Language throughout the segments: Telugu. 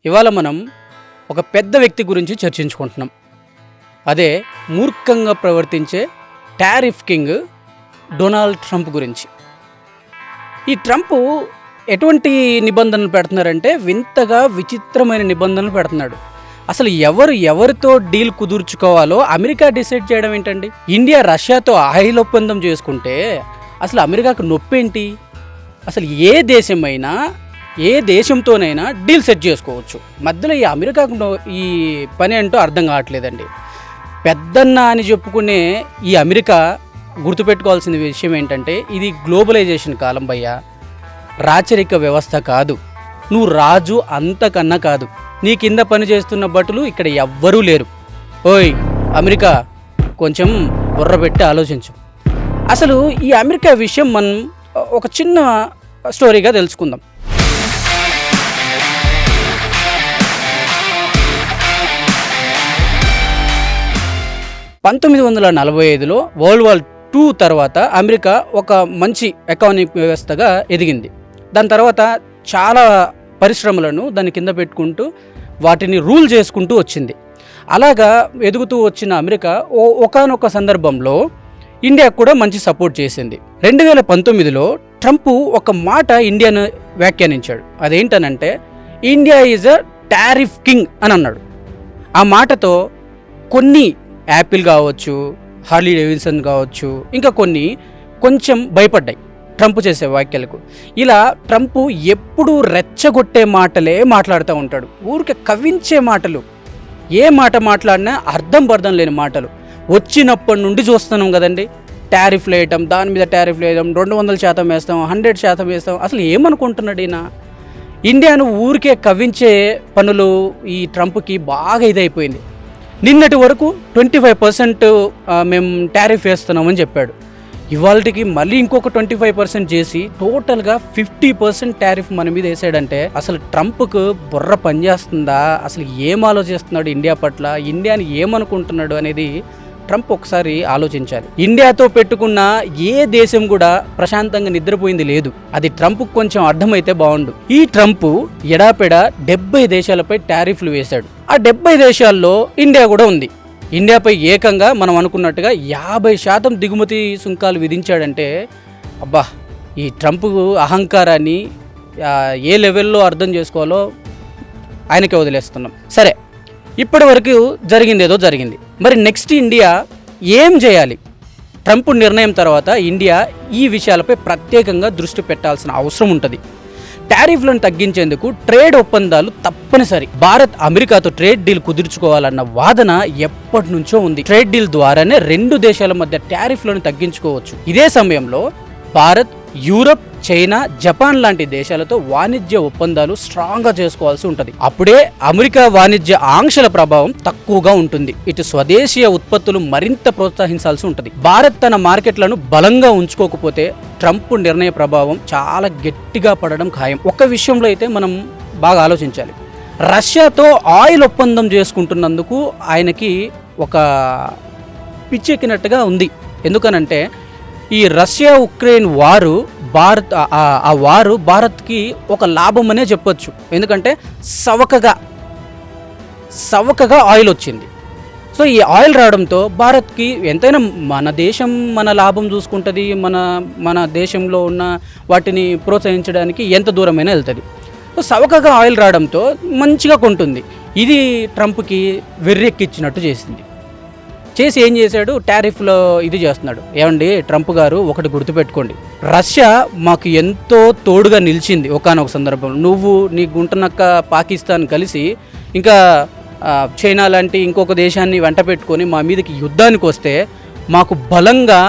ఇవాళ మనం ఒక పెద్ద వ్యక్తి గురించి చర్చించుకుంటున్నాం. అదే మూర్ఖంగా ప్రవర్తించే టారిఫ్ కింగ్ డొనాల్డ్ ట్రంప్ గురించి. ఈ ట్రంప్ ఎటువంటి నిబంధనలు పెడుతున్నారంటే వింతగా విచిత్రమైన నిబంధనలు పెడుతున్నాడు. అసలు ఎవరితో డీల్ కుదుర్చుకోవాలో అమెరికా డిసైడ్ చేయడం ఏంటండి? ఇండియా రష్యాతో ఆయిల్ ఒప్పందం చేసుకుంటే అసలు అమెరికాకు నొప్పేంటి? అసలు ఏ దేశంతోనైనా డీల్ సెట్ చేసుకోవచ్చు. మధ్యలో ఈ అమెరికాకు ఈ పని ఏంటో అర్థం కావట్లేదండి. పెద్దన్న అని చెప్పుకునే ఈ అమెరికా గుర్తుపెట్టుకోవాల్సిన విషయం ఏంటంటే ఇది గ్లోబలైజేషన్ కాలం భయ్యా. రాచరిక వ్యవస్థ కాదు. నువ్వు రాజు అంతకన్నా కాదు. నీ కింద పని చేస్తున్న భటులు ఇక్కడ ఎవ్వరూ లేరు. ఓయ్ అమెరికా, కొంచెం బుర్రబెట్టి ఆలోచించు. అసలు ఈ అమెరికా విషయం మనం ఒక చిన్న స్టోరీగా తెలుసుకుందాం. 1945లో వరల్డ్ వార్ II తర్వాత అమెరికా ఒక మంచి ఎకానమిక్ వ్యవస్థగా ఎదిగింది. దాని తర్వాత చాలా పరిశ్రమలను దాని కింద పెట్టుకుంటూ వాటిని రూల్ చేసుకుంటూ వచ్చింది. అలాగా ఎదుగుతూ వచ్చిన అమెరికా ఒకానొక సందర్భంలో ఇండియాకు కూడా మంచి సపోర్ట్ చేసింది. 2019లో ట్రంప్ ఒక మాట ఇండియాను వ్యాఖ్యానించాడు. అదేంటనంటే India is a tariff king అని అన్నాడు. ఆ మాటతో కొన్ని యాపిల్ కావచ్చు, హార్లీ డేవిడ్సన్ కావచ్చు, ఇంకా కొన్ని కొంచెం భయపడ్డాయి ట్రంప్ చేసే వ్యాఖ్యలకు. ఇలా ట్రంప్ ఎప్పుడూ రెచ్చగొట్టే మాటలే మాట్లాడుతూ ఉంటాడు. ఊరికే కవించే మాటలు, ఏ మాట మాట్లాడినా అర్థం లేని మాటలు. వచ్చినప్పటి నుండి చూస్తున్నాం కదండి, టారిఫ్లు వేయటం, దాని మీద టారిఫ్లు వేయడం, 200% వేస్తాం, 100% వేస్తాం. అసలు ఏమనుకుంటున్నాడు ఈయన? ఇండియాను ఊరికే కవించే పనులు ఈ ట్రంప్కి బాగా ఇదైపోయింది. నిన్నటి వరకు 25% మేము టారిఫ్ వేస్తున్నామని చెప్పాడు. ఇవాళకి మళ్ళీ ఇంకొక 25% చేసి టోటల్గా 50% టారిఫ్ మన మీద వేసాడంటే అసలు ట్రంప్కు బుర్ర పనిచేస్తుందా? అసలు ఏం ఆలోచిస్తున్నాడు ఇండియా పట్ల? ఇండియాని ఏమనుకుంటున్నాడు అనేది ట్రంప్ ఒకసారి ఆలోచించాలి. ఇండియాతో పెట్టుకున్న ఏ దేశం కూడా ప్రశాంతంగా నిద్రపోయింది లేదు. అది ట్రంప్కు కొంచెం అర్థమైతే బాగుండు. ఈ ట్రంప్ ఎడాపెడా 70 దేశాలపై టారిఫ్లు వేశాడు. ఆ 70 దేశాల్లో ఇండియా కూడా ఉంది. ఇండియాపై ఏకంగా మనం అనుకున్నట్టుగా 50% దిగుమతి సుంకాలు విధించాడంటే అబ్బా, ఈ ట్రంప్ అహంకారాన్ని ఏ లెవెల్లో అర్థం చేసుకోవాలో ఆయనకే వదిలేస్తున్నాం. సరే, ఇప్పటి వరకు జరిగింది ఏదో జరిగింది. మరి నెక్స్ట్ ఇండియా ఏం చేయాలి? ట్రంప్ నిర్ణయం తర్వాత ఇండియా ఈ విషయాలపై ప్రత్యేకంగా దృష్టి పెట్టాల్సిన అవసరం ఉంటుంది. టారిఫ్లను తగ్గించేందుకు ట్రేడ్ ఒప్పందాలు తప్పనిసరి. భారత్ అమెరికాతో ట్రేడ్ డీల్ కుదుర్చుకోవాలన్న వాదన ఎప్పటి నుంచో ఉంది. ట్రేడ్ డీల్ ద్వారానే రెండు దేశాల మధ్య టారిఫ్లను తగ్గించుకోవచ్చు. ఇదే సమయంలో భారత్, యూరప్, చైనా, జపాన్ లాంటి దేశాలతో వాణిజ్య ఒప్పందాలు స్ట్రాంగ్గా చేసుకోవాల్సి ఉంటుంది. అప్పుడే అమెరికా వాణిజ్య ఆంక్షల ప్రభావం తక్కువగా ఉంటుంది. ఇటు స్వదేశీయ ఉత్పత్తులు మరింత ప్రోత్సహించాల్సి ఉంటుంది. భారత్ తన మార్కెట్లను బలంగా ఉంచుకోకపోతే ట్రంప్ నిర్ణయ ప్రభావం చాలా గట్టిగా పడడం ఖాయం. ఒక్క విషయంలో అయితే మనం బాగా ఆలోచించాలి. రష్యాతో ఆయిల్ ఒప్పందం చేసుకుంటున్నందుకు ఆయనకి ఒక పిచ్చెక్కినట్టుగా ఉంది. ఎందుకనంటే ఈ రష్యా ఉక్రెయిన్ వారు ఆ వారు భారత్కి ఒక లాభం అనే చెప్పొచ్చు. ఎందుకంటే సవకగా ఆయిల్ వచ్చింది. సో ఈ ఆయిల్ రావడంతో భారత్కి ఎంతైనా మన దేశం మన లాభం చూసుకుంటుంది. మన దేశంలో ఉన్న వాటిని ప్రోత్సహించడానికి ఎంత దూరమైనా వెళ్తుంది. సో సవకగా ఆయిల్ రావడంతో మంచిగా కొంటుంది. ఇది ట్రంప్కి వెర్రెక్కిచ్చినట్టు చేసి ఏం చేశాడు? టారిఫ్లో ఇది చేస్తున్నాడు. ఏమండి ట్రంప్ గారు, ఒకటి గుర్తుపెట్టుకోండి, రష్యా మాకు ఎంతో తోడుగా నిలిచింది ఒకానొక సందర్భంలో. నువ్వు నీ గుంటనక్క పాకిస్తాన్ కలిసి ఇంకా చైనా లాంటి ఇంకొక దేశాన్ని వెంట పెట్టుకొని మా మీదకి యుద్ధానికి వస్తే మాకు బలంగా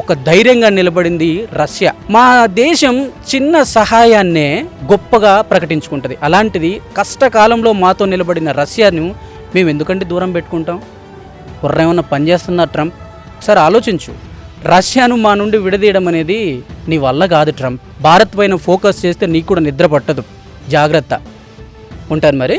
ఒక ధైర్యంగా నిలబడింది రష్యా. మా దేశం చిన్న సహాయాన్నే గొప్పగా ప్రకటించుకుంటుంది. అలాంటిది కష్టకాలంలో మాతో నిలబడిన రష్యాను మేము ఎందుకంటే దూరం పెట్టుకుంటాం? ఏమన్నా పనిచేస్తున్నా ట్రంప్? ఒకసారి ఆలోచించు. రష్యాను మా నుండి విడదీయడం అనేది నీ వల్ల కాదు ట్రంప్. భారత్ పైన ఫోకస్ చేస్తే నీకు కూడా నిద్ర పట్టదు. జాగ్రత్త. ఉంటాను మరి.